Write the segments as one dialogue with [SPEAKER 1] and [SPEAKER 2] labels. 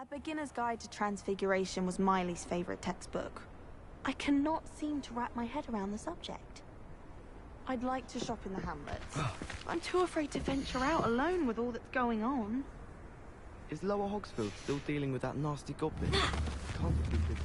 [SPEAKER 1] A Beginner's Guide to Transfiguration was Miley's favorite textbook. I cannot seem to wrap my head around the subject. I'd like to shop in the hamlets. I'm too afraid to venture out alone with all that's going on.
[SPEAKER 2] Is Lower Hogsfield still dealing with that nasty goblin? Can't be good.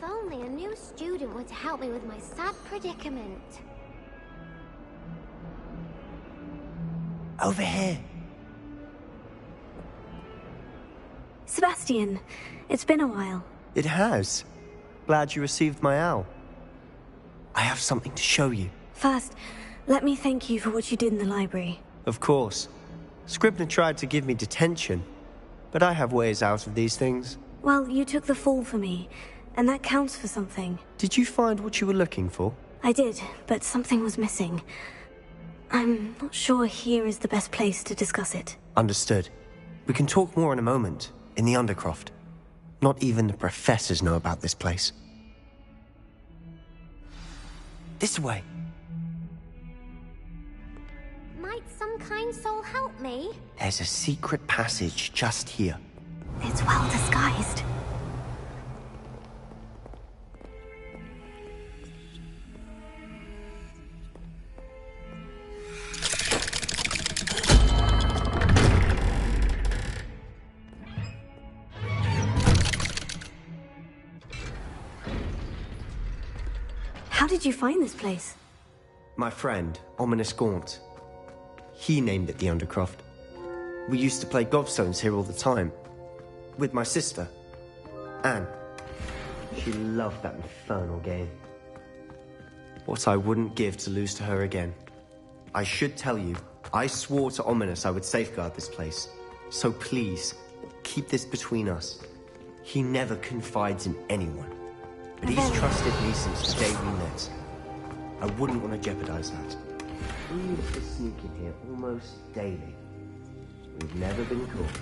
[SPEAKER 3] Only a new student were to help me with my sad predicament.
[SPEAKER 4] Over here.
[SPEAKER 5] Sebastian, it's been a while.
[SPEAKER 4] It has. Glad you received my owl. I have something to show you.
[SPEAKER 5] First, let me thank you for what you did in the library.
[SPEAKER 4] Of course. Scribner tried to give me detention, but I have ways out of these things.
[SPEAKER 5] Well, you took the fall for me, and that counts for something.
[SPEAKER 4] Did you find what you were looking for?
[SPEAKER 5] I did, but something was missing. I'm not sure here is the best place to discuss it.
[SPEAKER 4] Understood. We can talk more in a moment, in the Undercroft. Not even the professors know about this place. This way.
[SPEAKER 3] Might some kind soul help me?
[SPEAKER 4] There's a secret passage just here.
[SPEAKER 5] It's well disguised. How did you find this place?
[SPEAKER 4] My friend, Ominous Gaunt. He named it the Undercroft. We used to play gobstones here all the time. With my sister, Anne. She loved that infernal game. What I wouldn't give to lose to her again. I should tell you, I swore to Ominous I would safeguard this place. So please, keep this between us. He never confides in anyone. But he's trusted me since the day we met. I wouldn't want to jeopardize that. We used to sneak in here almost daily. We've never been caught.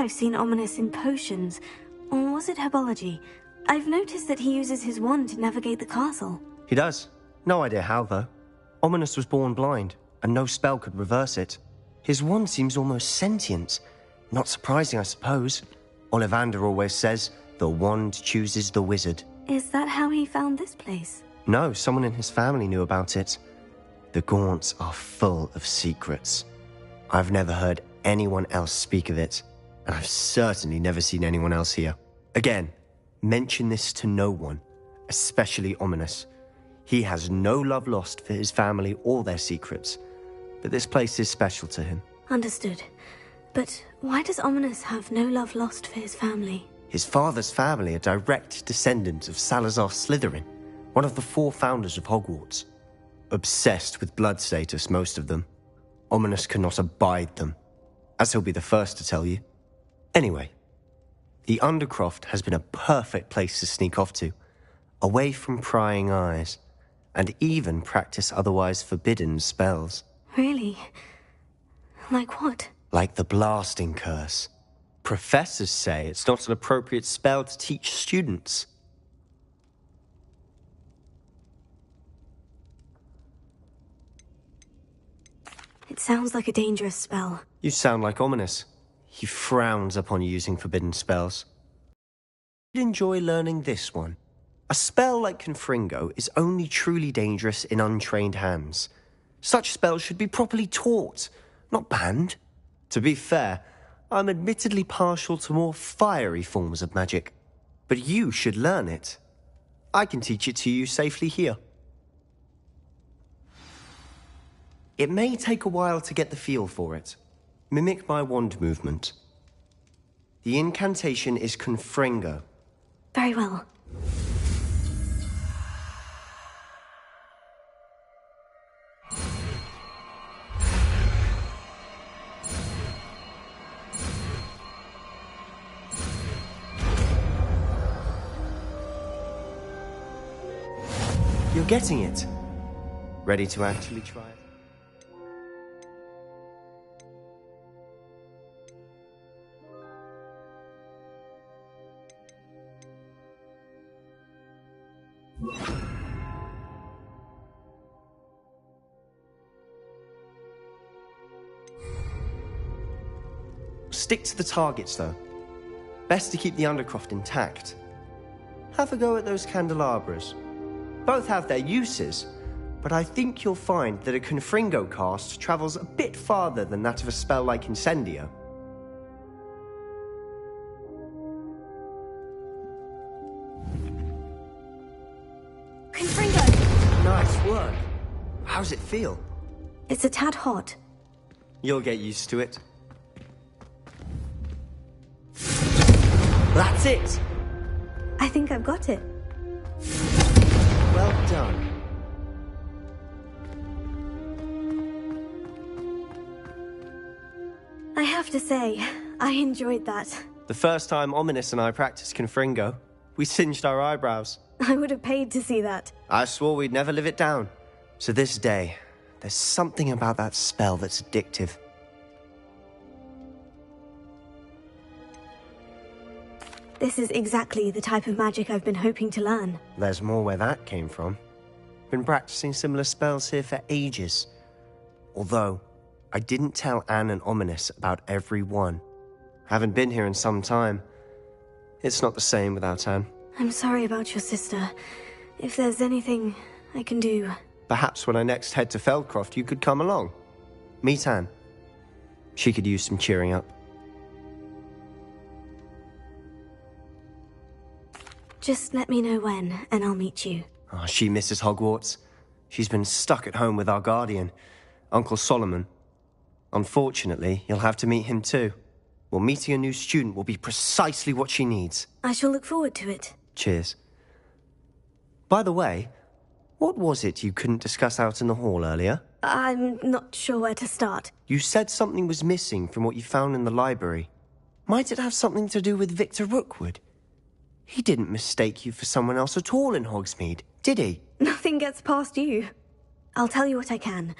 [SPEAKER 5] I've seen Ominous in potions. Or was it herbology? I've noticed that he uses his wand to navigate the castle.
[SPEAKER 4] He does. No idea how, though. Ominous was born blind, and no spell could reverse it. His wand seems almost sentient. Not surprising, I suppose. Ollivander always says, the wand chooses the wizard.
[SPEAKER 5] Is that how he found this place?
[SPEAKER 4] No, someone in his family knew about it. The Gaunts are full of secrets. I've never heard anyone else speak of it, and I've certainly never seen anyone else here. Again, mention this to no one, especially Ominous. He has no love lost for his family or their secrets, but this place is special to him.
[SPEAKER 5] Understood. But why does Ominous have no love lost for his family?
[SPEAKER 4] His father's family are direct descendants of Salazar Slytherin, one of the 4 founders of Hogwarts. Obsessed with blood status, most of them. Ominous cannot abide them, as he'll be the first to tell you. Anyway, the Undercroft has been a perfect place to sneak off to, away from prying eyes, and even practice otherwise forbidden spells.
[SPEAKER 5] Really? Like what?
[SPEAKER 4] Like the blasting curse. Professors say it's not an appropriate spell to teach students.
[SPEAKER 5] It sounds like a dangerous spell.
[SPEAKER 4] You sound like Ominous. He frowns upon using forbidden spells. You'd enjoy learning this one. A spell like Confringo is only truly dangerous in untrained hands. Such spells should be properly taught, not banned. To be fair, I'm admittedly partial to more fiery forms of magic, but you should learn it. I can teach it to you safely here. It may take a while to get the feel for it. Mimic my wand movement. The incantation is Confringo.
[SPEAKER 5] Very well.
[SPEAKER 4] You're getting it. Ready to actually try it? Stick to the targets, though. Best to keep the Undercroft intact. Have a go at those candelabras. Both have their uses, but I think you'll find that a Confringo cast travels a bit farther than that of a spell like Incendio.
[SPEAKER 5] Confringo!
[SPEAKER 4] Nice work. How's it feel?
[SPEAKER 5] It's a tad hot.
[SPEAKER 4] You'll get used to it. That's it!
[SPEAKER 5] I think I've got it.
[SPEAKER 4] Well done.
[SPEAKER 5] I have to say, I enjoyed that.
[SPEAKER 4] The first time Ominous and I practiced Confringo, we singed our eyebrows.
[SPEAKER 5] I would have paid to see that.
[SPEAKER 4] I swore we'd never live it down. To this day, there's something about that spell that's addictive.
[SPEAKER 5] This is exactly the type of magic I've been hoping to learn.
[SPEAKER 4] There's more where that came from. Been practicing similar spells here for ages. Although, I didn't tell Anne and Ominous about every one. Haven't been here in some time. It's not the same without Anne.
[SPEAKER 5] I'm sorry about your sister. If there's anything I can do...
[SPEAKER 4] Perhaps when I next head to Feldcroft, you could come along. Meet Anne. She could use some cheering up.
[SPEAKER 5] Just let me know when, and I'll meet you.
[SPEAKER 4] Oh, she misses Hogwarts. She's been stuck at home with our guardian, Uncle Solomon. Unfortunately, you'll have to meet him too. Well, meeting a new student will be precisely what she needs.
[SPEAKER 5] I shall look forward to it.
[SPEAKER 4] Cheers. By the way, what was it you couldn't discuss out in the hall earlier?
[SPEAKER 5] I'm not sure where to start.
[SPEAKER 4] You said something was missing from what you found in the library. Might it have something to do with Victor Rookwood? He didn't mistake you for someone else at all in Hogsmeade, did he?
[SPEAKER 5] Nothing gets past you. I'll tell you what I can.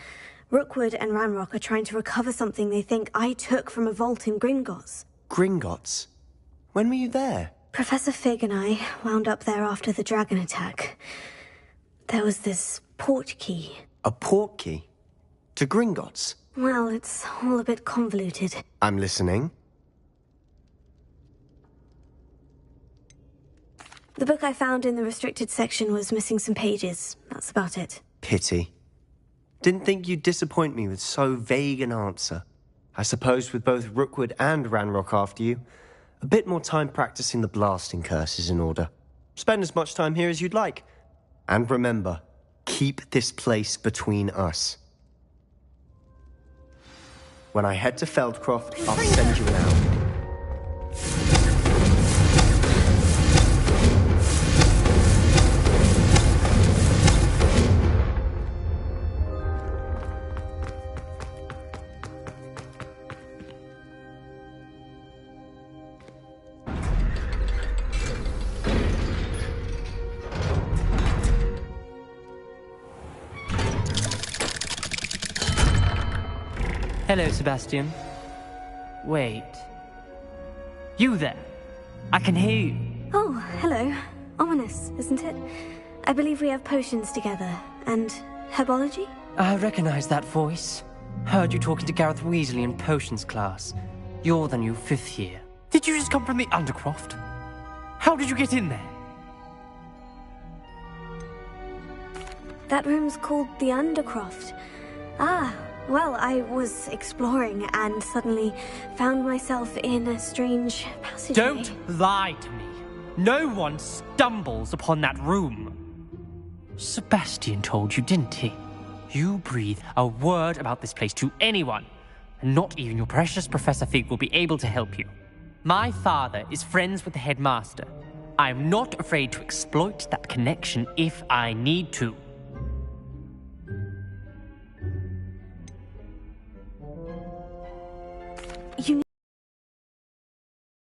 [SPEAKER 5] Rookwood and Ranrock are trying to recover something they think I took from a vault in Gringotts.
[SPEAKER 4] Gringotts? When were you there?
[SPEAKER 5] Professor Fig and I wound up there after the dragon attack. There was this port key.
[SPEAKER 4] A port key? To Gringotts?
[SPEAKER 5] Well, it's all a bit convoluted.
[SPEAKER 4] I'm listening.
[SPEAKER 5] The book I found in the restricted section was missing some pages. That's about it.
[SPEAKER 4] Pity. Didn't think you'd disappoint me with so vague an answer. I suppose with both Rookwood and Ranrock after you, a bit more time practicing the blasting curse is in order. Spend as much time here as you'd like. And remember, keep this place between us. When I head to Feldcroft, I'll send you an out.
[SPEAKER 6] Hello, Sebastian. Wait. You there? I can hear you.
[SPEAKER 5] Oh, hello. Ominous, isn't it? I believe we have potions together. And herbology?
[SPEAKER 6] I recognize that voice. Heard you talking to Gareth Weasley in potions class. You're the new 5th year. Did you just come from the Undercroft? How did you get in there?
[SPEAKER 5] That room's called the Undercroft. Ah, well, I was exploring and suddenly found myself in a strange passageway.
[SPEAKER 6] Don't lie to me. No one stumbles upon that room. Sebastian told you, didn't he? You breathe a word about this place to anyone, and not even your precious Professor Fig will be able to help you. My father is friends with the headmaster. I'm not afraid to exploit that connection if I need to.
[SPEAKER 5] You need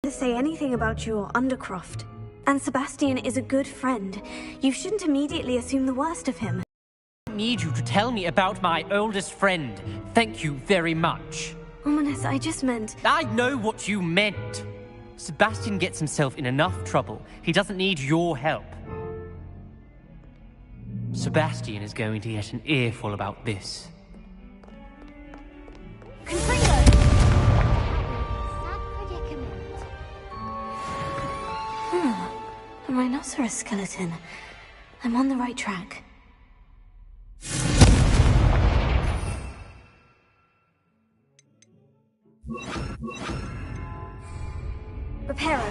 [SPEAKER 5] to say anything about your Undercroft. And Sebastian is a good friend. You shouldn't immediately assume the worst of him.
[SPEAKER 6] I need you to tell me about my oldest friend. Thank you very much.
[SPEAKER 5] Ominous, I just meant...
[SPEAKER 6] I know what you meant. Sebastian gets himself in enough trouble. He doesn't need your help. Sebastian is going to get an earful about this.
[SPEAKER 3] Sad predicament.
[SPEAKER 5] A rhinoceros skeleton. I'm on the right track. Reparo.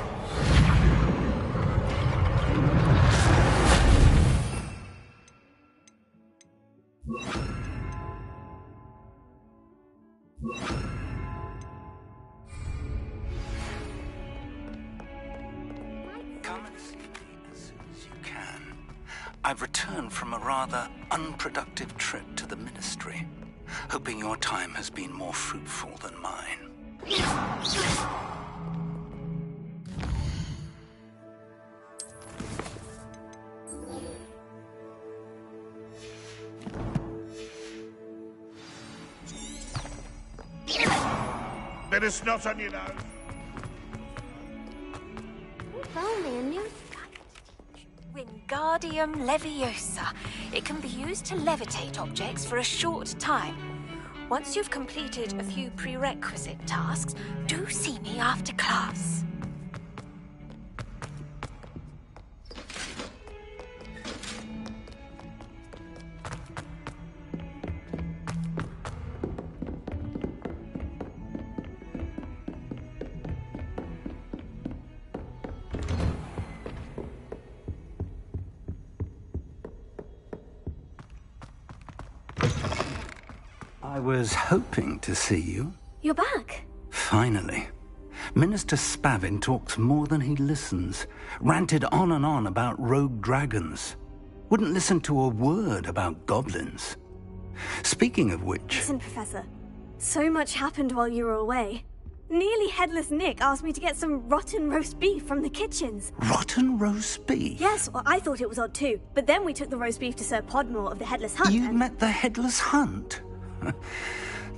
[SPEAKER 7] Come and see me as soon as you can. I've returned from a rather unproductive trip to the Ministry, hoping your time has been more fruitful than mine.
[SPEAKER 8] Bit of snot on your nose.
[SPEAKER 3] If only a new
[SPEAKER 9] Wingardium Leviosa. It can be used to levitate objects for a short time. Once you've completed a few prerequisite tasks, do see me after class.
[SPEAKER 7] I was hoping to see you.
[SPEAKER 5] You're back.
[SPEAKER 7] Finally. Minister Spavin talks more than he listens. Ranted on and on about rogue dragons. Wouldn't listen to a word about goblins. Speaking of which...
[SPEAKER 5] Listen, Professor. So much happened while you were away. Nearly Headless Nick asked me to get some rotten roast beef from the kitchens.
[SPEAKER 7] Rotten roast beef?
[SPEAKER 5] Yes, well, I thought it was odd too. But then we took the roast beef to Sir Podmore of the Headless Hunt.
[SPEAKER 7] You met the Headless Hunt?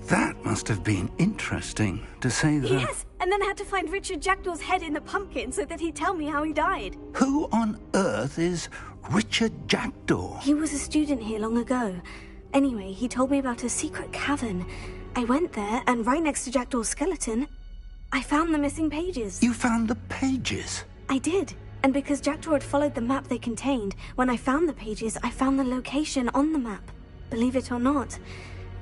[SPEAKER 7] That must have been interesting, to say the...
[SPEAKER 5] Yes, and then I had to find Richard Jackdaw's head in the pumpkin so that he'd tell me how he died.
[SPEAKER 7] Who on earth is Richard Jackdaw?
[SPEAKER 5] He was a student here long ago. Anyway, he told me about a secret cavern. I went there, and right next to Jackdaw's skeleton, I found the missing pages.
[SPEAKER 7] You found the pages?
[SPEAKER 5] I did. And because Jackdaw had followed the map they contained, when I found the pages, I found the location on the map. Believe it or not,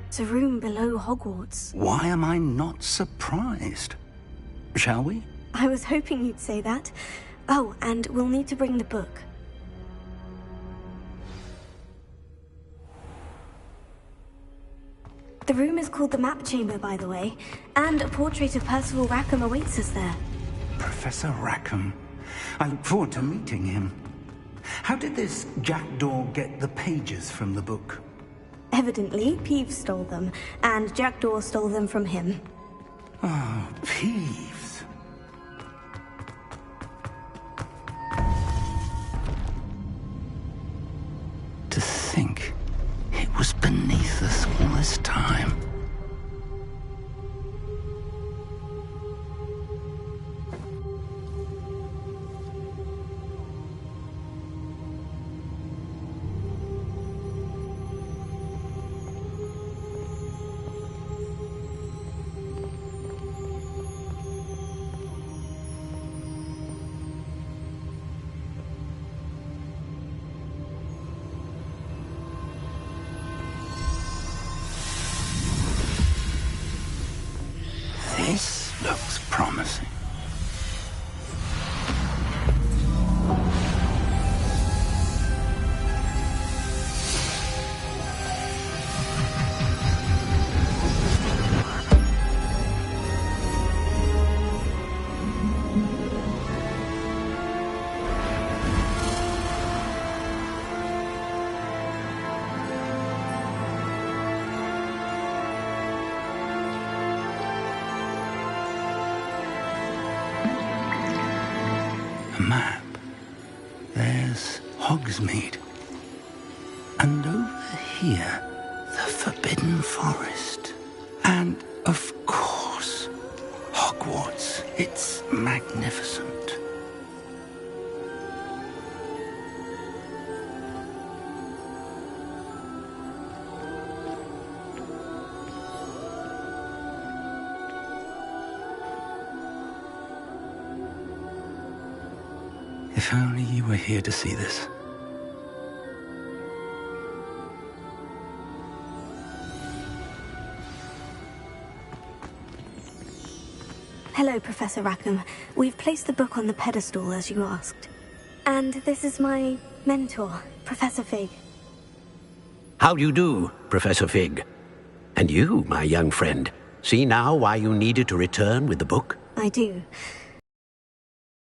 [SPEAKER 5] it's a room below Hogwarts.
[SPEAKER 7] Why am I not surprised? Shall we?
[SPEAKER 5] I was hoping you'd say that. Oh, and we'll need to bring the book. The room is called the Map Chamber, by the way, and a portrait of Percival Rackham awaits us there.
[SPEAKER 7] Professor Rackham. I look forward to meeting him. How did this Jackdaw get the pages from the book?
[SPEAKER 5] Evidently, Peeves stole them, and Jackdaw stole them from him.
[SPEAKER 7] Oh, Peeves. To think it was beneath us all this time. This looks promising. Map. There's Hogsmeade. And over here, the Forbidden Forest. And, of course, Hogwarts. It's magnificent. If only you were here to see this.
[SPEAKER 5] Hello, Professor Rackham. We've placed the book on the pedestal, as you asked. And this is my mentor, Professor Fig.
[SPEAKER 10] How do you do, Professor Fig? And you, my young friend, see now why you needed to return with the book?
[SPEAKER 5] I do.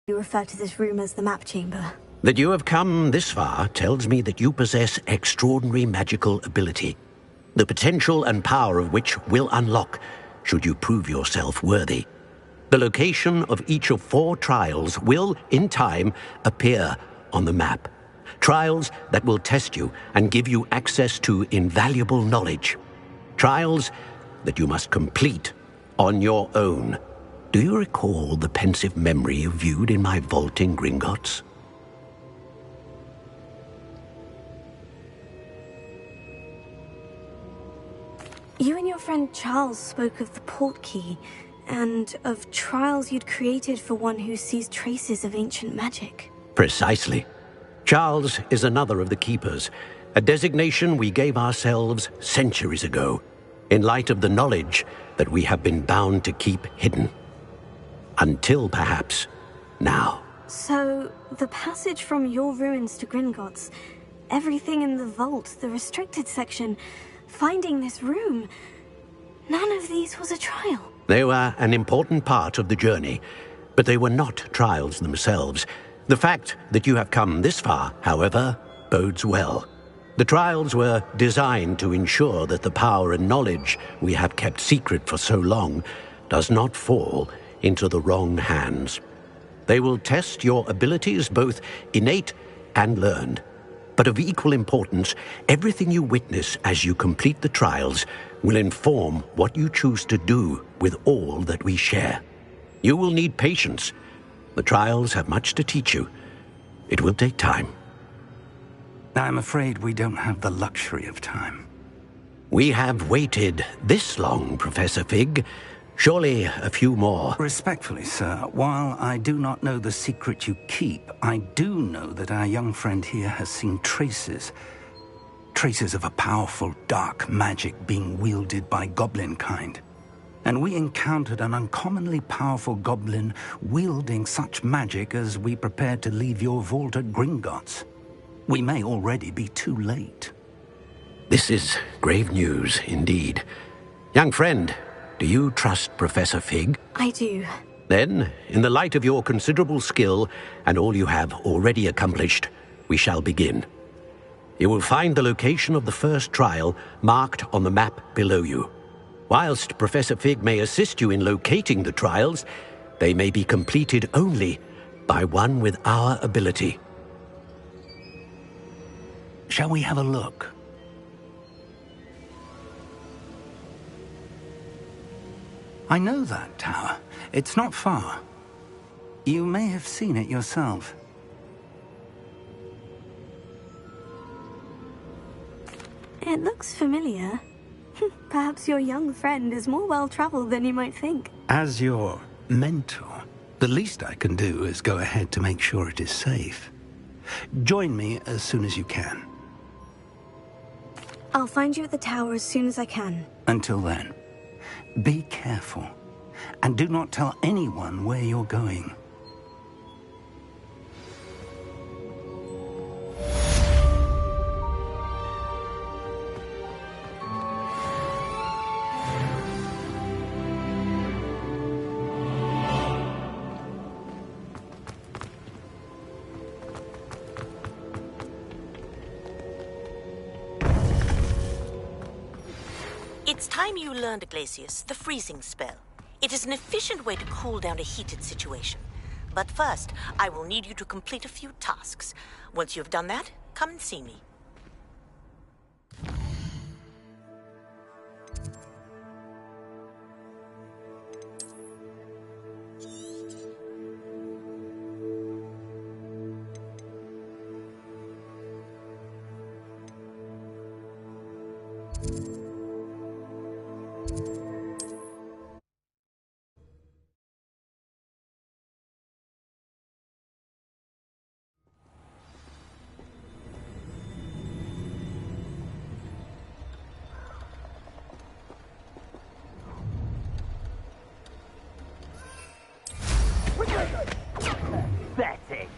[SPEAKER 5] You refer to this room as the Map Chamber.
[SPEAKER 10] That you have come this far tells me that you possess extraordinary magical ability, the potential and power of which will unlock should you prove yourself worthy. The location of each of 4 trials will, in time, appear on the map. Trials that will test you and give you access to invaluable knowledge. Trials that you must complete on your own. Do you recall the pensive memory you viewed in my vault in Gringotts?
[SPEAKER 5] You and your friend Charles spoke of the portkey, and of trials you'd created for one who sees traces of ancient magic.
[SPEAKER 10] Precisely. Charles is another of the keepers, a designation we gave ourselves centuries ago, in light of the knowledge that we have been bound to keep hidden. Until, perhaps, now.
[SPEAKER 5] So, the passage from your ruins to Gringotts, everything in the vault, the restricted section, finding this room, none of these was a trial.
[SPEAKER 10] They were an important part of the journey, but they were not trials themselves. The fact that you have come this far, however, bodes well. The trials were designed to ensure that the power and knowledge we have kept secret for so long does not fall into the wrong hands. They will test your abilities, both innate and learned. But of equal importance, everything you witness as you complete the trials will inform what you choose to do with all that we share. You will need patience. The trials have much to teach you. It will take time.
[SPEAKER 7] I'm afraid we don't have the luxury of time.
[SPEAKER 10] We have waited this long, Professor Fig. Surely a few more.
[SPEAKER 7] Respectfully, sir, while I do not know the secret you keep, I do know that our young friend here has seen traces of a powerful dark magic being wielded by goblin kind. And we encountered an uncommonly powerful goblin wielding such magic as we prepared to leave your vault at Gringotts. We may already be too late.
[SPEAKER 10] This is grave news indeed. Young friend, do you trust Professor Fig?
[SPEAKER 5] I do.
[SPEAKER 10] Then, in the light of your considerable skill and all you have already accomplished, we shall begin. You will find the location of the first trial marked on the map below you. Whilst Professor Fig may assist you in locating the trials, they may be completed only by one with our ability.
[SPEAKER 7] Shall we have a look? I know that tower. It's not far. You may have seen it yourself.
[SPEAKER 5] It looks familiar. Perhaps your young friend is more well-traveled than you might think.
[SPEAKER 7] As your mentor, the least I can do is go ahead to make sure it is safe. Join me as soon as you can.
[SPEAKER 5] I'll find you at the tower as soon as I can.
[SPEAKER 7] Until then, be careful, and do not tell anyone where you're going.
[SPEAKER 11] It's time you learned, Glacius, the freezing spell. It is an efficient way to cool down a heated situation. But first, I will need you to complete a few tasks. Once you have done that, come and see me.
[SPEAKER 12] Pathetic.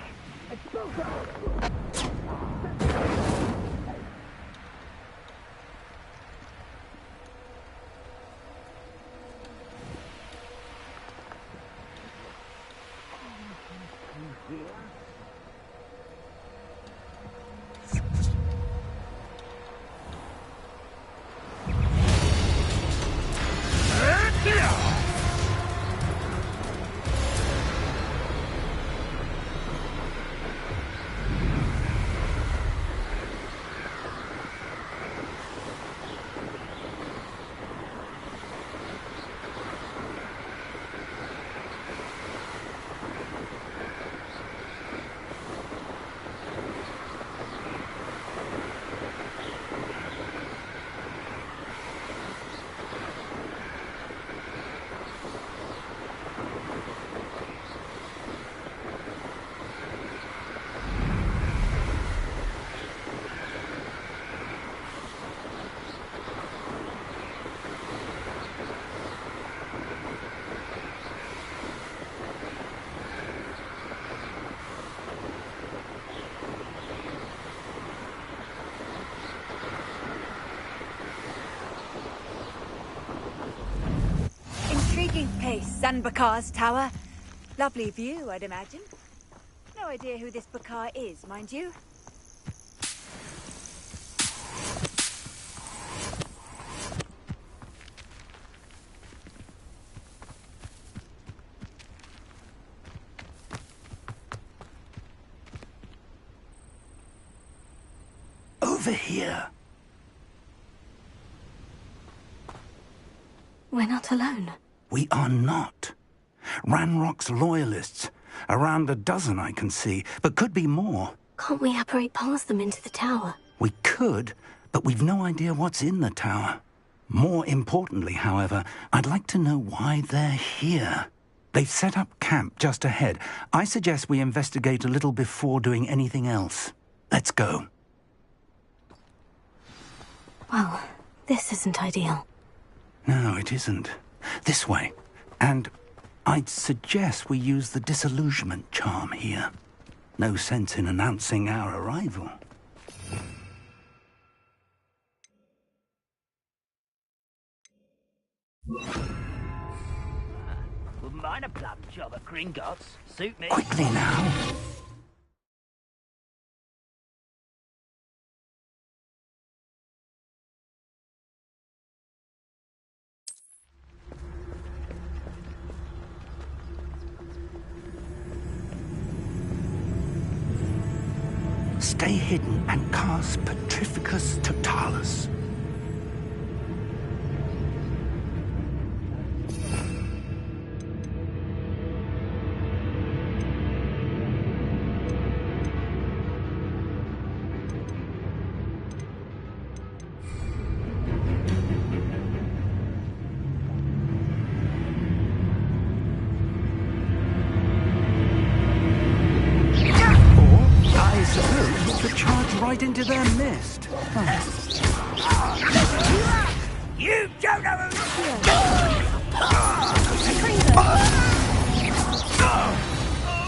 [SPEAKER 9] Intriguing place, Zanbakar's tower. Lovely view, I'd imagine. No idea who this Bakar is, mind you.
[SPEAKER 7] Over here.
[SPEAKER 5] we're not alone.
[SPEAKER 7] We are not. Ranrock's loyalists. Around a dozen I can see, but could be more.
[SPEAKER 5] Can't we apparate past them into the tower?
[SPEAKER 7] We could, but we've no idea what's in the tower. More importantly, however, I'd like to know why they're here. They've set up camp just ahead. I suggest we investigate a little before doing anything else. Let's go.
[SPEAKER 5] Well, this isn't ideal.
[SPEAKER 7] No, it isn't. This way. And I'd suggest we use the disillusionment charm here. No sense in announcing our arrival.
[SPEAKER 12] Wouldn't mind a plum job at Gringotts. Suit me.
[SPEAKER 7] Quickly now. Stay hidden and cast Petrificus Totalis. Into their mist.
[SPEAKER 12] You don't know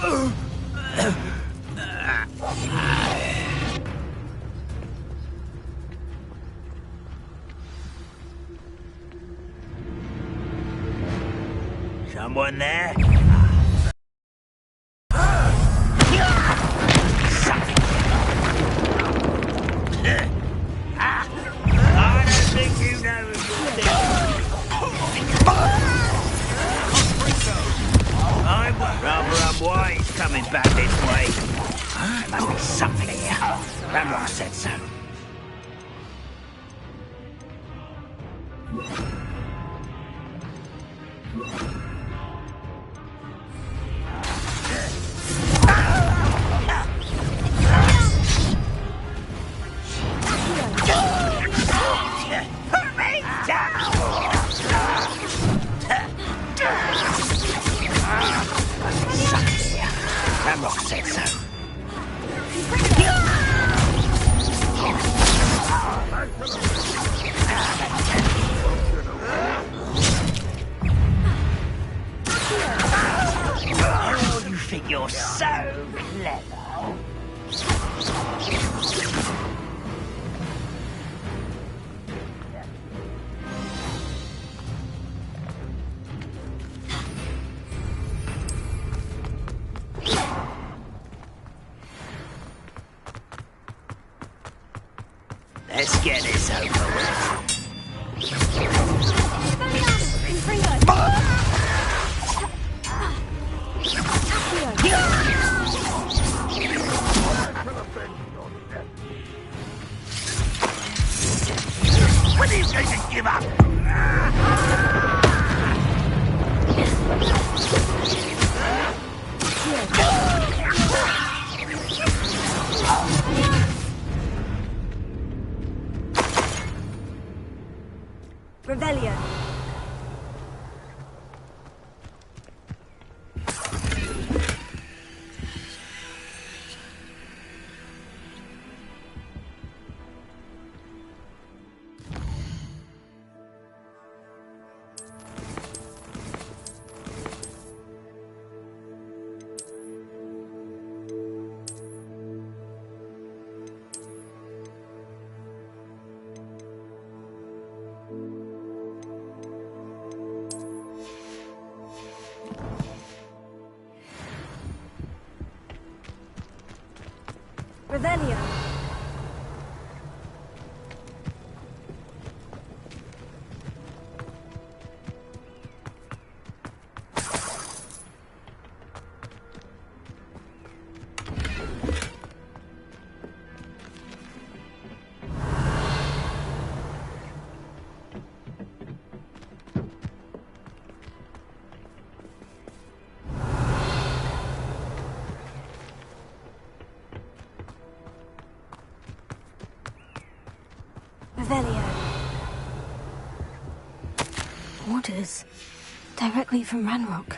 [SPEAKER 12] who... Someone there? Coming back this way. There must be something here. Ranrock said so. Put me down! Ranrock said so. Oh, you think you're so clever. Let's get this over with. When are you going to give up?
[SPEAKER 5] Revelio. Revelio. Orders. Directly from Ranrock.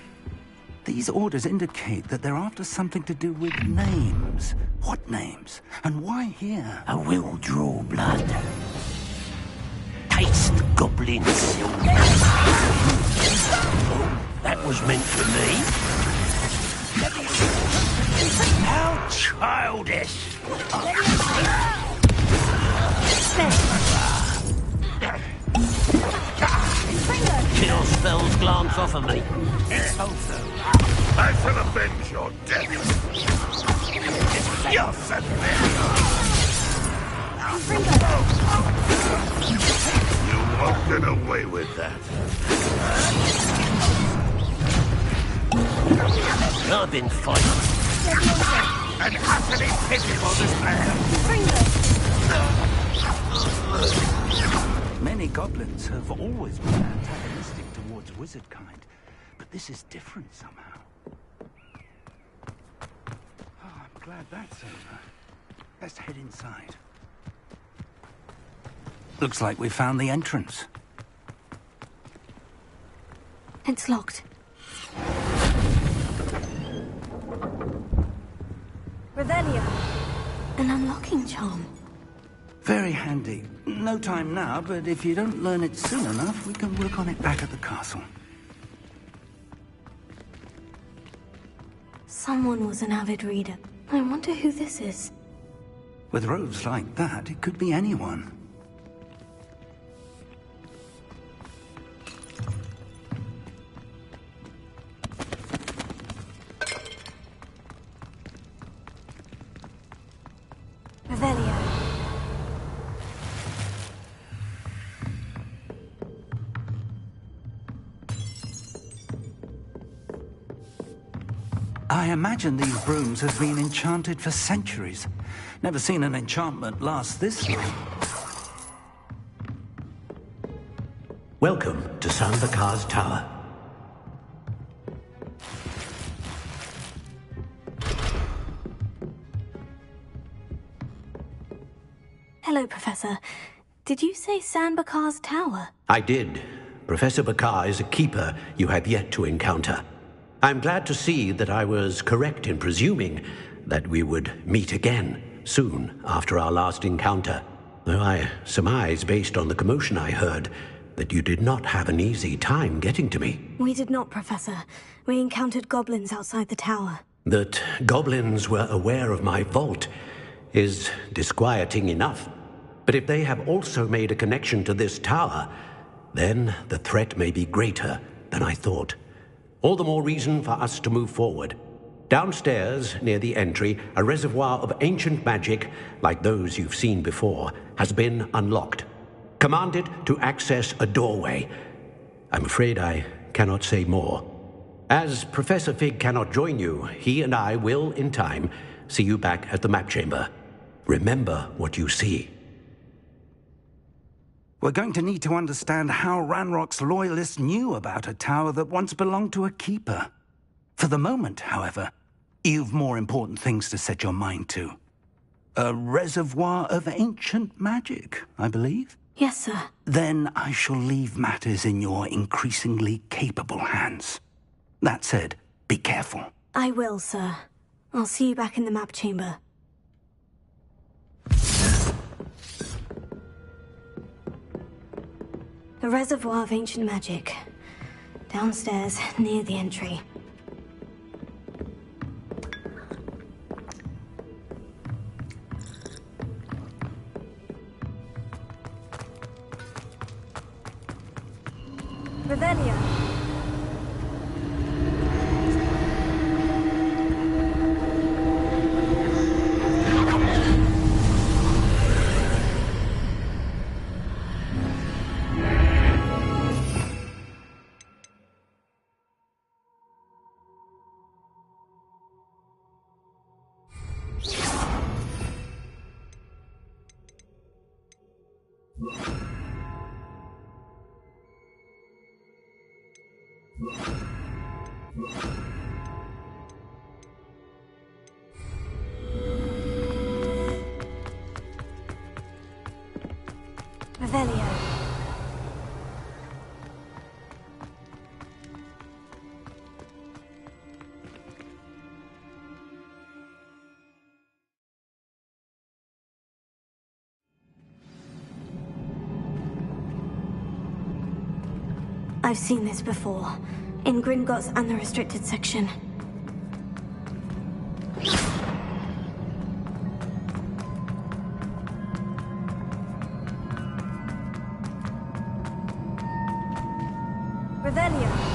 [SPEAKER 7] These orders indicate that they're after something to do with names. What names? And why here?
[SPEAKER 10] I will draw blood. Taste goblins. That was meant for me. How childish! Kill spells glance off of me.
[SPEAKER 8] It's over. I shall avenge your death. Yes, and you won't get away with that.
[SPEAKER 10] I've been fighting.
[SPEAKER 8] An utterly pitiful despair.
[SPEAKER 7] Many goblins have always been antagonistic towards wizard kind, but this is different somehow. Oh, I'm glad that's over. Let's head inside. Looks like we found the entrance.
[SPEAKER 5] It's locked. Revelio. An unlocking charm.
[SPEAKER 7] Very handy. No time now, but if you don't learn it soon enough, we can work on it back at the castle.
[SPEAKER 5] Someone was an avid reader. I wonder who this is.
[SPEAKER 7] With robes like that, it could be anyone.
[SPEAKER 5] Revelio.
[SPEAKER 7] I imagine these brooms have been enchanted for centuries. Never seen an enchantment last this long.
[SPEAKER 10] Welcome to Sanbakar's Tower.
[SPEAKER 5] Hello, Professor. Did you say Sanbakar's Tower?
[SPEAKER 10] I did. Professor Bakar is a keeper you have yet to encounter. I'm glad to see that I was correct in presuming that we would meet again soon after our last encounter. Though I surmise, based on the commotion I heard, that you did not have an easy time getting to me.
[SPEAKER 5] We did not, Professor. We encountered goblins outside the tower.
[SPEAKER 10] That goblins were aware of my vault is disquieting enough. But if they have also made a connection to this tower, then the threat may be greater than I thought. All the more reason for us to move forward. Downstairs, near the entry, a reservoir of ancient magic, like those you've seen before, has been unlocked. Commanded to access a doorway. I'm afraid I cannot say more. As Professor Fig cannot join you, he and I will, in time, see you back at the map chamber. Remember what you see.
[SPEAKER 7] We're going to need to understand how Ranrock's loyalists knew about a tower that once belonged to a keeper. For the moment, however, you've more important things to set your mind to. A reservoir of ancient magic, I believe?
[SPEAKER 5] Yes, sir.
[SPEAKER 7] Then I shall leave matters in your increasingly capable hands. That said, be careful.
[SPEAKER 5] I will, sir. I'll see you back in the map chamber. A reservoir of ancient magic. Downstairs, near the entry. Revelio. Revelio. I've seen this before. In Gringotts and the restricted section. Revelio.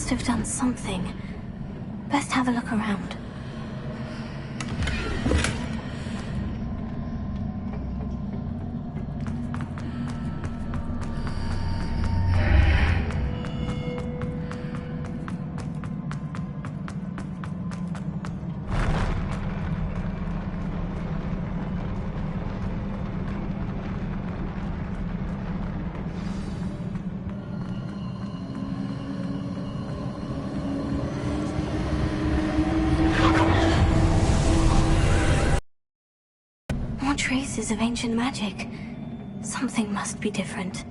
[SPEAKER 5] Have done something. Best have a look around. Traces of ancient magic. Something must be different.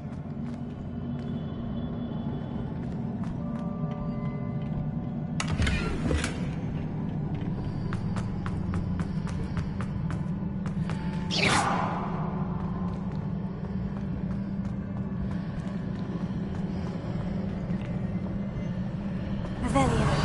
[SPEAKER 5] Revelio.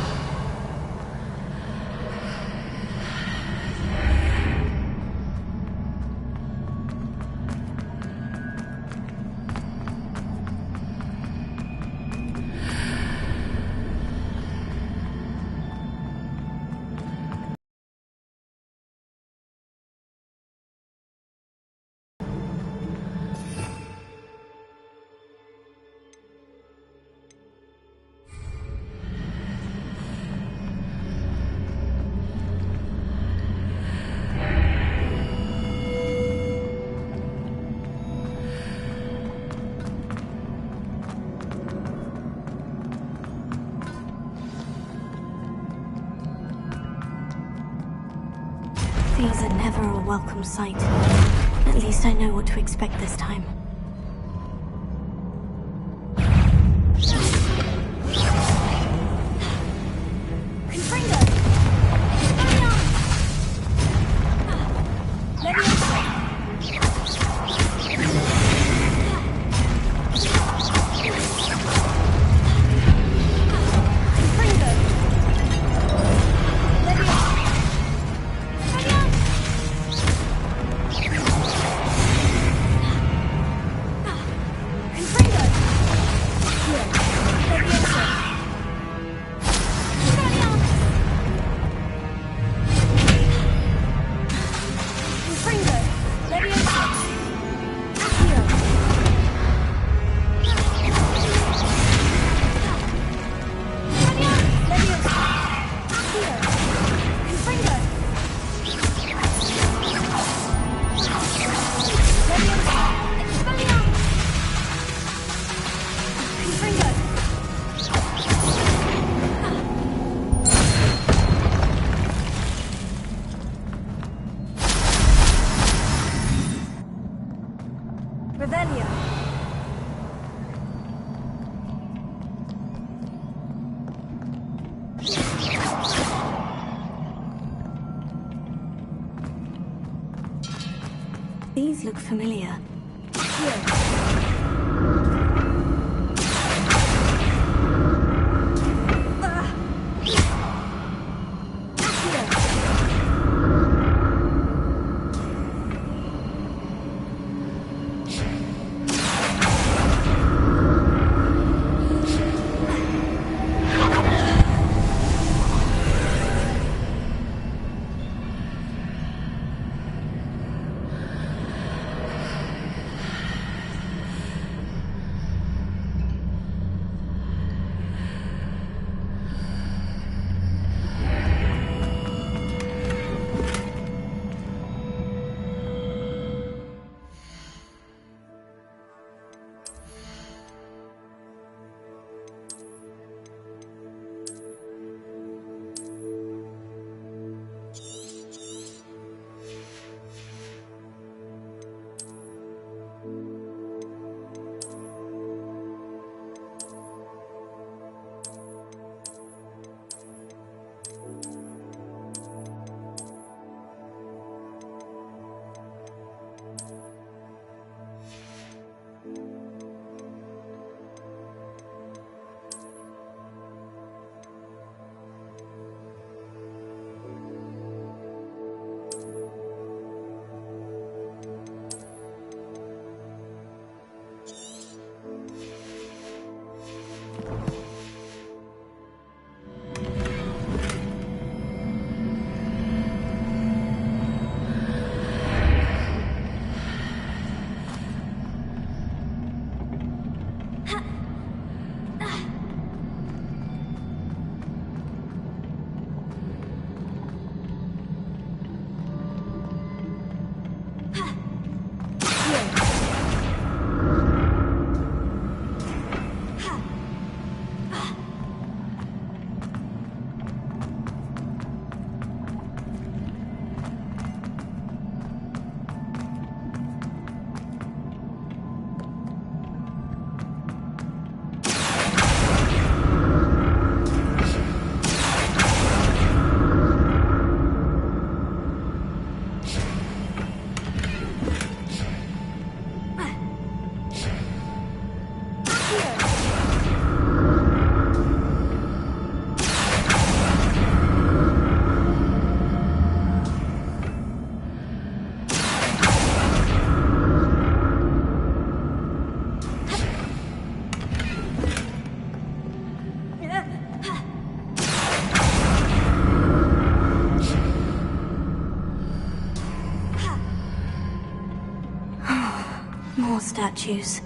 [SPEAKER 5] These are never a welcome sight. At least I know what to expect this time. These look familiar. More statues.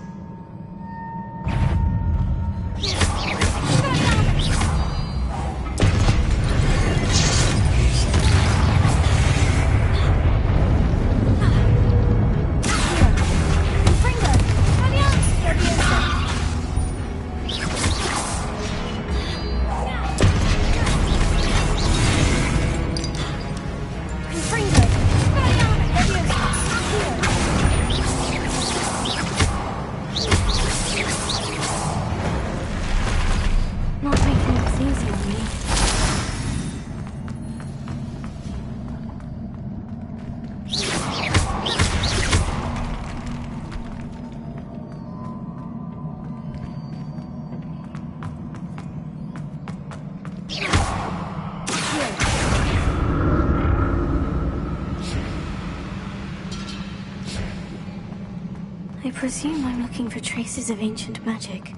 [SPEAKER 5] I presume I'm looking for traces of ancient magic.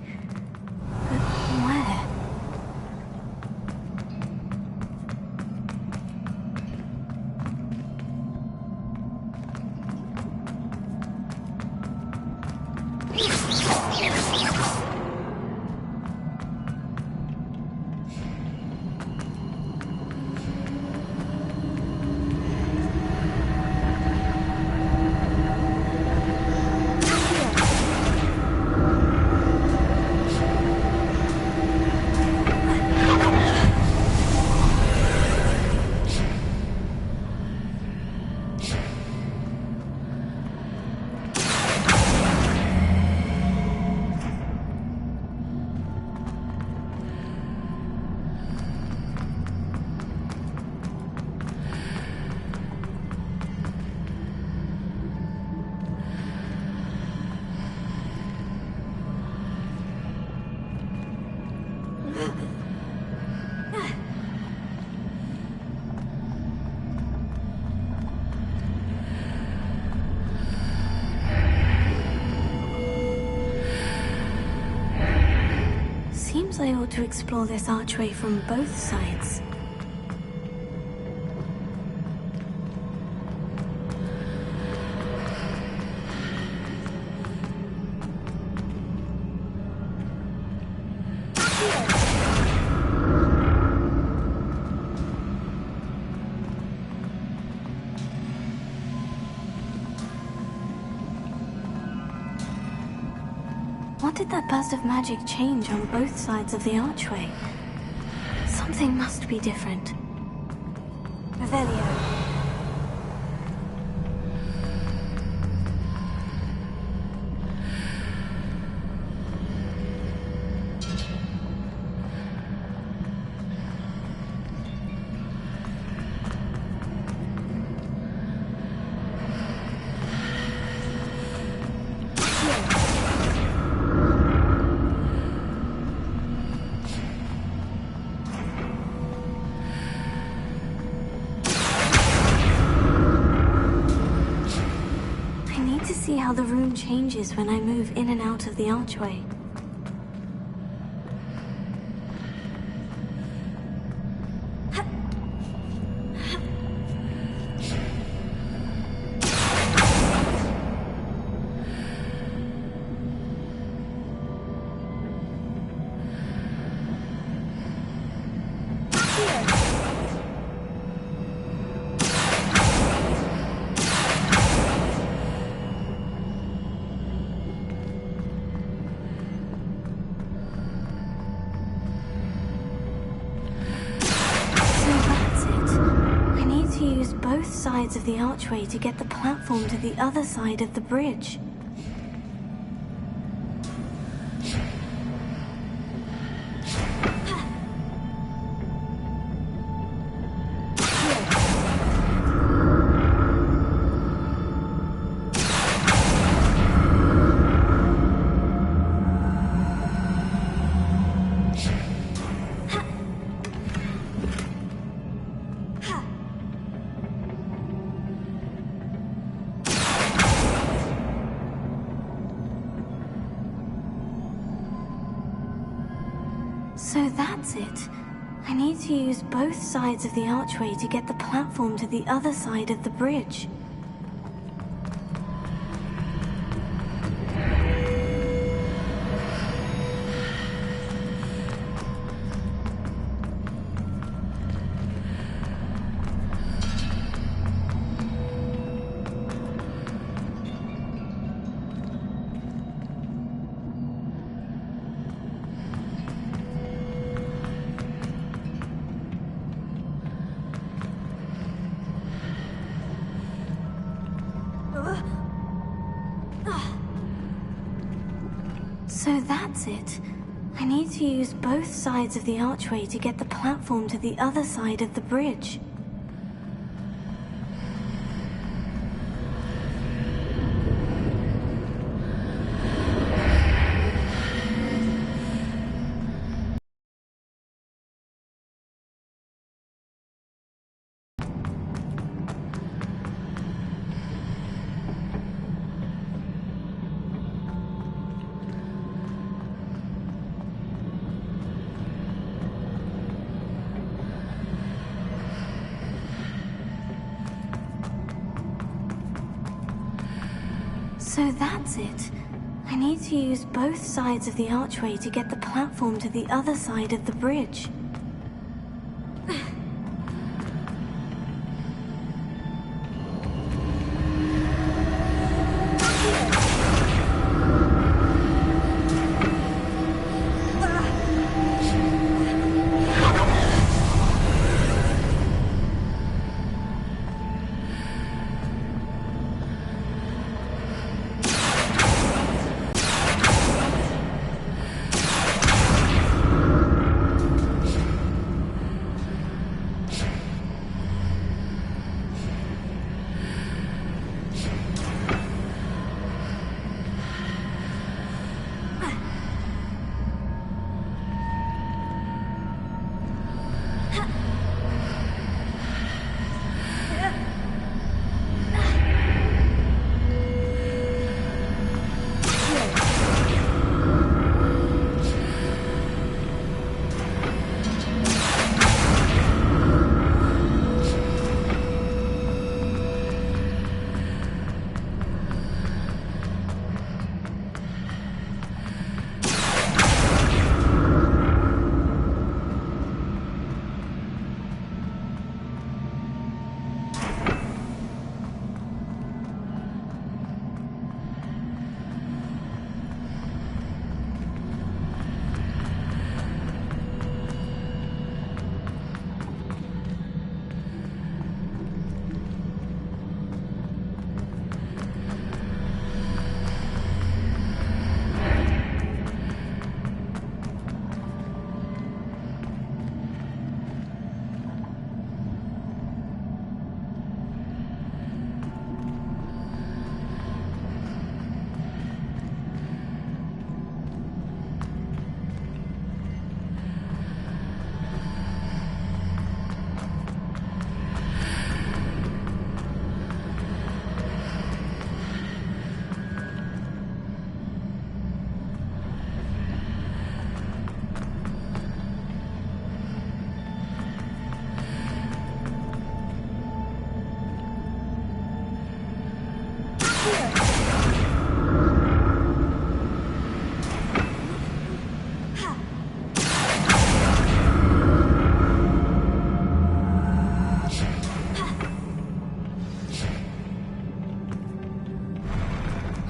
[SPEAKER 5] But where? Seems I ought to explore this archway from both sides. What did that burst of magic change on both sides of the archway? Something must be different. Revelio. See how the room changes when I move in and out of the archway. Both sides of the archway to get the platform to the other side of the bridge. So that's it. I need to use both sides of the archway to get the platform to the other side of the bridge. So that's it. I need to use both sides of the archway to get the platform to the other side of the bridge. So that's it. I need to use both sides of the archway to get the platform to the other side of the bridge.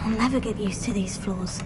[SPEAKER 5] I'll never get used to these floors.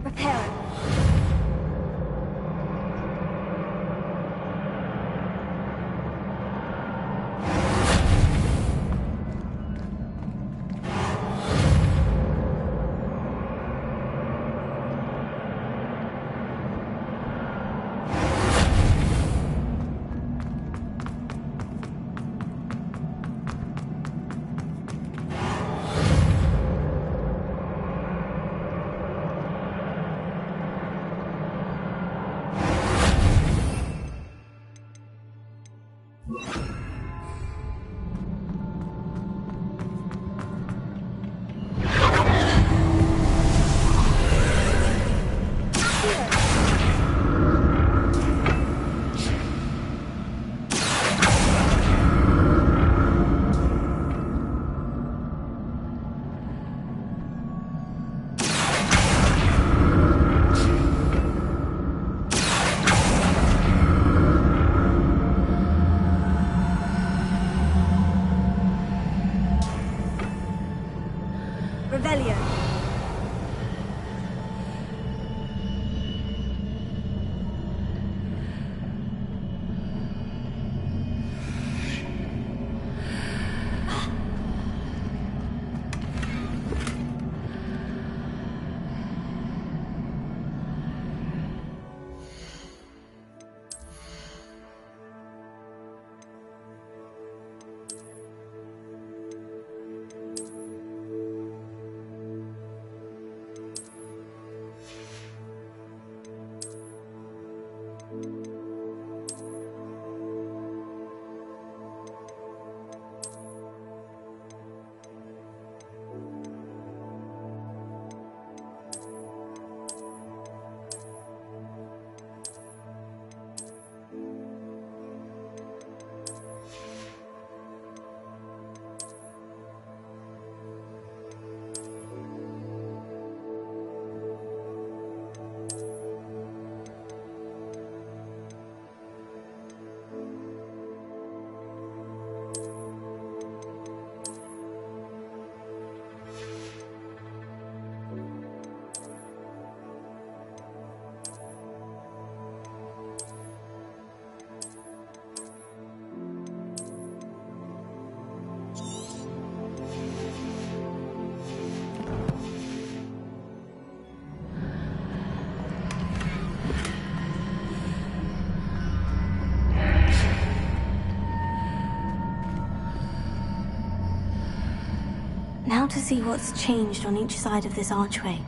[SPEAKER 5] Repair it. Now to see what's changed on each side of this archway.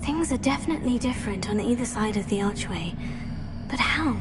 [SPEAKER 5] Things are definitely different on either side of the archway. But how?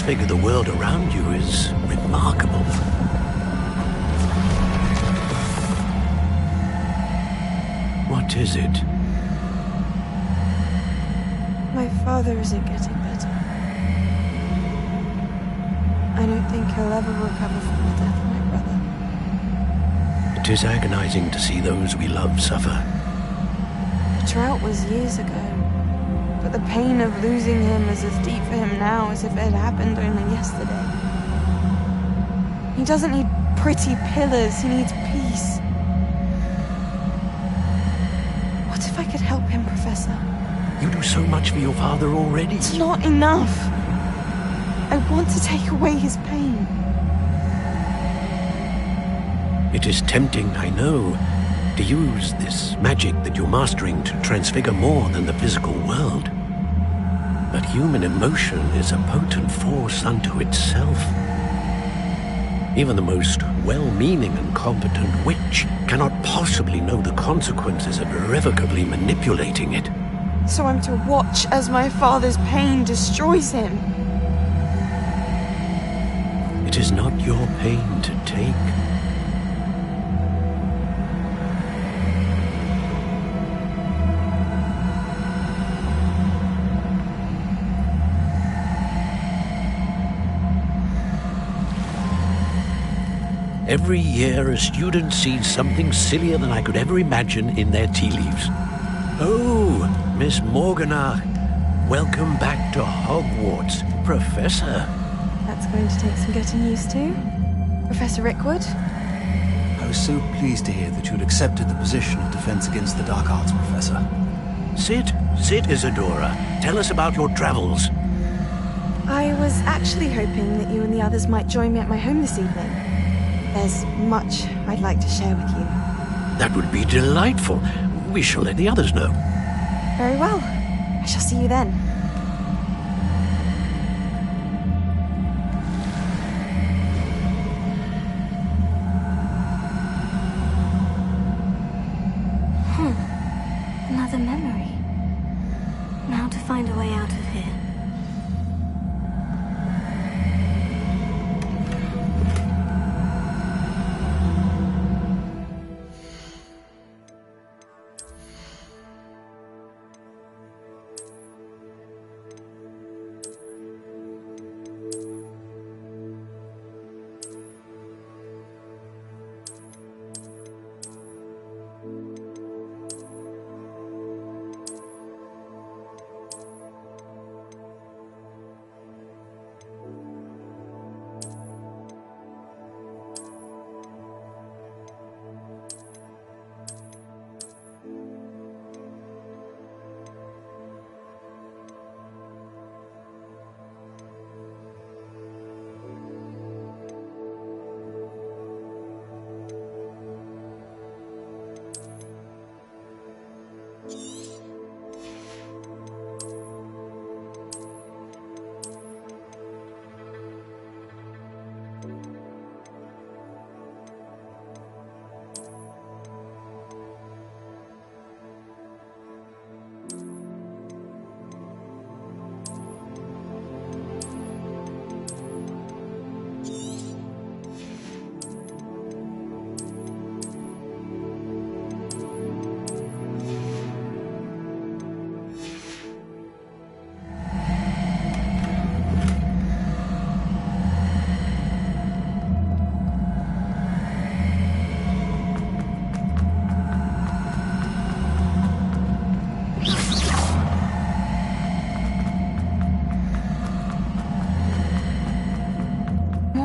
[SPEAKER 10] transfigure the world around you is remarkable. What is it?
[SPEAKER 1] My father isn't getting better. I don't think he'll ever recover from the death of my brother.
[SPEAKER 10] It is agonizing to see those we love suffer.
[SPEAKER 1] The drought was years ago, but the pain of losing him is as deep for him now as if it had happened only yesterday. He doesn't need pretty pillars, he needs peace. What if I could help him, Professor?
[SPEAKER 10] You do so much for your father already.
[SPEAKER 1] It's not enough. I want to take away his pain.
[SPEAKER 10] It is tempting, I know, to use this magic that you're mastering to transfigure more than the physical world. But human emotion is a potent force unto itself. Even the most well-meaning and competent witch cannot possibly know the consequences of irrevocably manipulating it.
[SPEAKER 1] So I'm to watch as my father's pain destroys him.
[SPEAKER 10] It is not your pain to take. Every year, a student sees something sillier than I could ever imagine in their tea leaves. Oh, Miss Morganach, welcome back to Hogwarts, Professor.
[SPEAKER 1] That's going to take some getting used to. Professor Rickwood?
[SPEAKER 13] I was so pleased to hear that you had accepted the position of Defense Against the Dark Arts, Professor.
[SPEAKER 10] Sit, Isadora. Tell us about your travels.
[SPEAKER 1] I was actually hoping that you and the others might join me at my home this evening. There's much I'd like to share with you.
[SPEAKER 10] That would be delightful. We shall let the others know.
[SPEAKER 1] Very well. I shall see you then.
[SPEAKER 5] Another memory. Now to find a way out of here.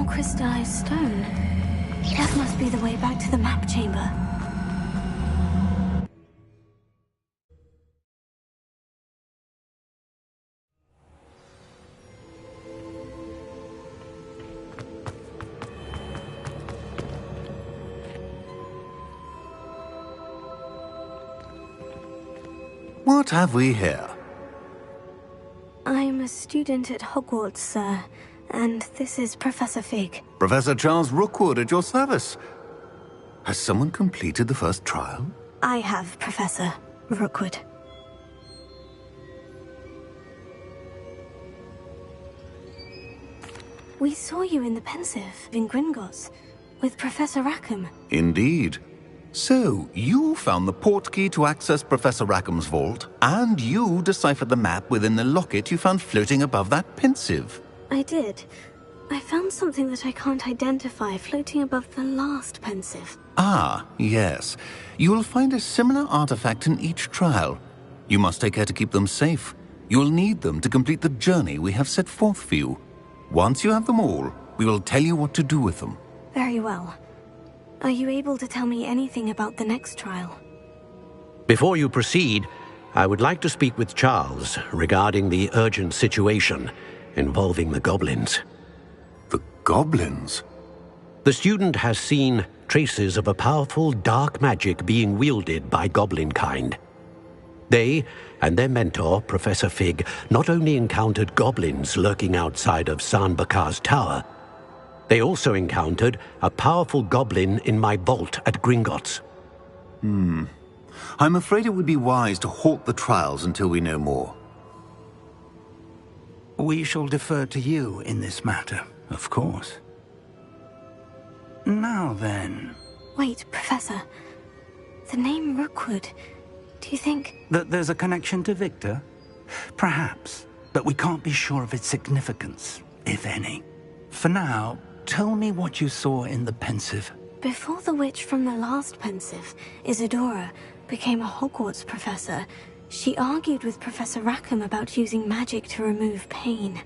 [SPEAKER 5] Crystallized stone. That must be the way back to the map chamber.
[SPEAKER 7] What have we here?
[SPEAKER 5] I'm a student at Hogwarts, sir. And this is Professor Fig.
[SPEAKER 7] Professor Charles Rookwood at your service. Has someone completed the first trial?
[SPEAKER 5] I have, Professor Rookwood. We saw you in the Pensive, in Gringotts, with Professor Rackham.
[SPEAKER 14] Indeed. So, you found the portkey to access Professor Rackham's vault, and you deciphered the map within the locket you found floating above that Pensive.
[SPEAKER 5] I did. I found something that I can't identify floating above the last Pensive.
[SPEAKER 14] Ah, yes. You will find a similar artifact in each trial. You must take care to keep them safe. You will need them to complete the journey we have set forth for you. Once you have them all, we will tell you what to do with them.
[SPEAKER 5] Very well. Are you able to tell me anything about the next trial?
[SPEAKER 10] Before you proceed, I would like to speak with Charles regarding the urgent situation involving the goblins.
[SPEAKER 14] The goblins?
[SPEAKER 10] The student has seen traces of a powerful dark magic being wielded by goblin kind. They and their mentor, Professor Fig, not only encountered goblins lurking outside of San Bakar's tower, they also encountered a powerful goblin in my vault at Gringotts.
[SPEAKER 14] I'm afraid it would be wise to halt the trials until we know more.
[SPEAKER 7] We shall defer to you in this matter, of course. Now then...
[SPEAKER 5] Wait, Professor. The name Rookwood. Do you think...
[SPEAKER 7] That there's a connection to Victor? Perhaps, but we can't be sure of its significance, if any. For now, tell me what you saw in the Pensive.
[SPEAKER 5] Before the witch from the last Pensive, Isadora, became a Hogwarts professor, she argued with Professor Rackham about using magic to remove pain.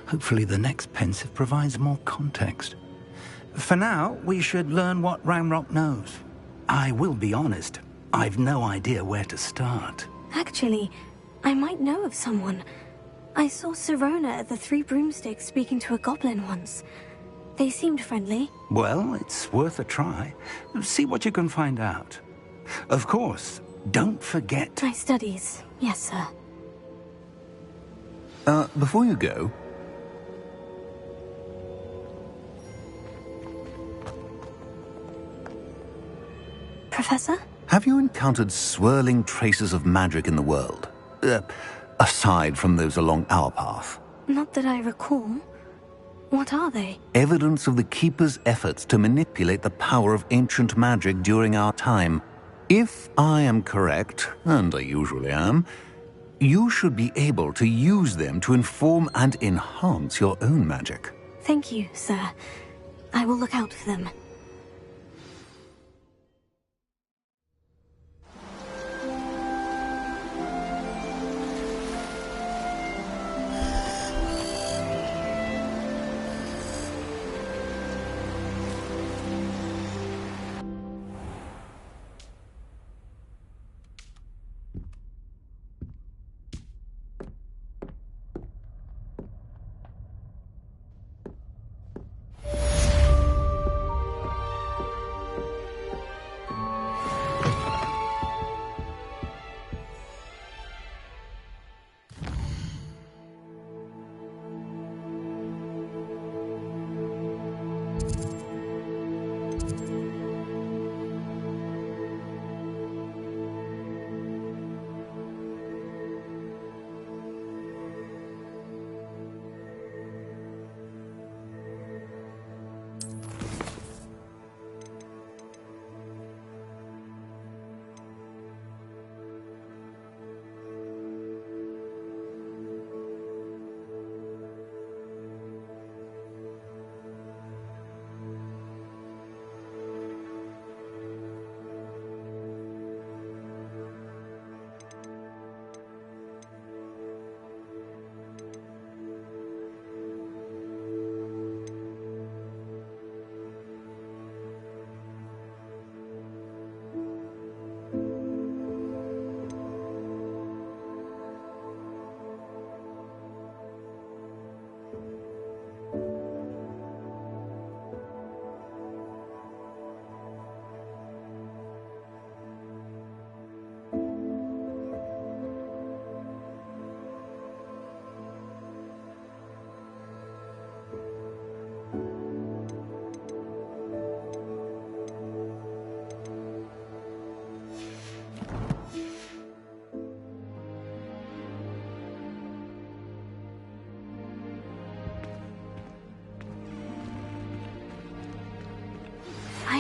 [SPEAKER 7] Hopefully the next Pensive provides more context. For now, we should learn what Ranrock knows. I will be honest, I've no idea where to start.
[SPEAKER 5] Actually, I might know of someone. I saw Sirona at the Three Broomsticks speaking to a goblin once. They seemed friendly.
[SPEAKER 7] Well, it's worth a try. See what you can find out. Of course, don't forget...
[SPEAKER 5] My studies, yes, sir.
[SPEAKER 14] Before you go...
[SPEAKER 5] Professor?
[SPEAKER 14] Have you encountered swirling traces of magic in the world? Aside from those along our path?
[SPEAKER 5] Not that I recall. What are they?
[SPEAKER 14] Evidence of the Keeper's efforts to manipulate the power of ancient magic during our time. If I am correct, and I usually am, you should be able to use them to inform and enhance your own magic.
[SPEAKER 5] Thank you, sir. I will look out for them.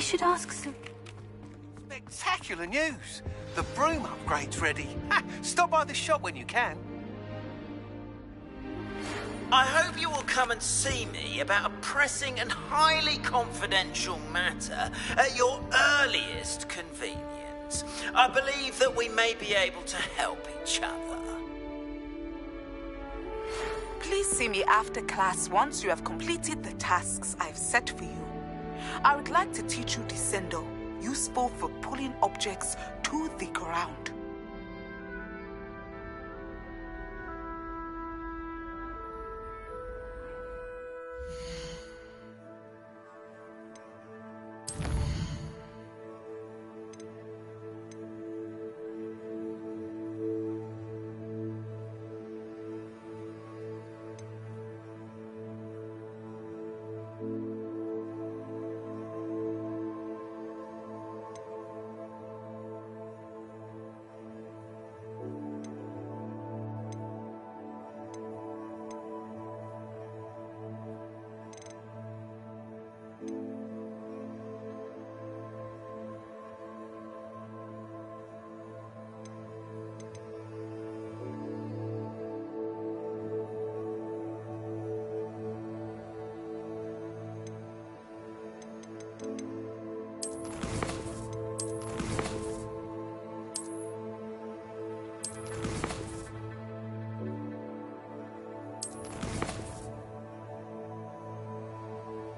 [SPEAKER 5] should ask some...
[SPEAKER 15] Spectacular news! The broom upgrade's ready. Ha! Stop by the shop when you can.
[SPEAKER 12] I hope you will come and see me about a pressing and highly confidential matter at your earliest convenience. I believe that we may be able to help each other.
[SPEAKER 16] Please see me after class once you have completed the tasks I've set for you. I would like to teach you Descendo, useful for pulling objects to the ground.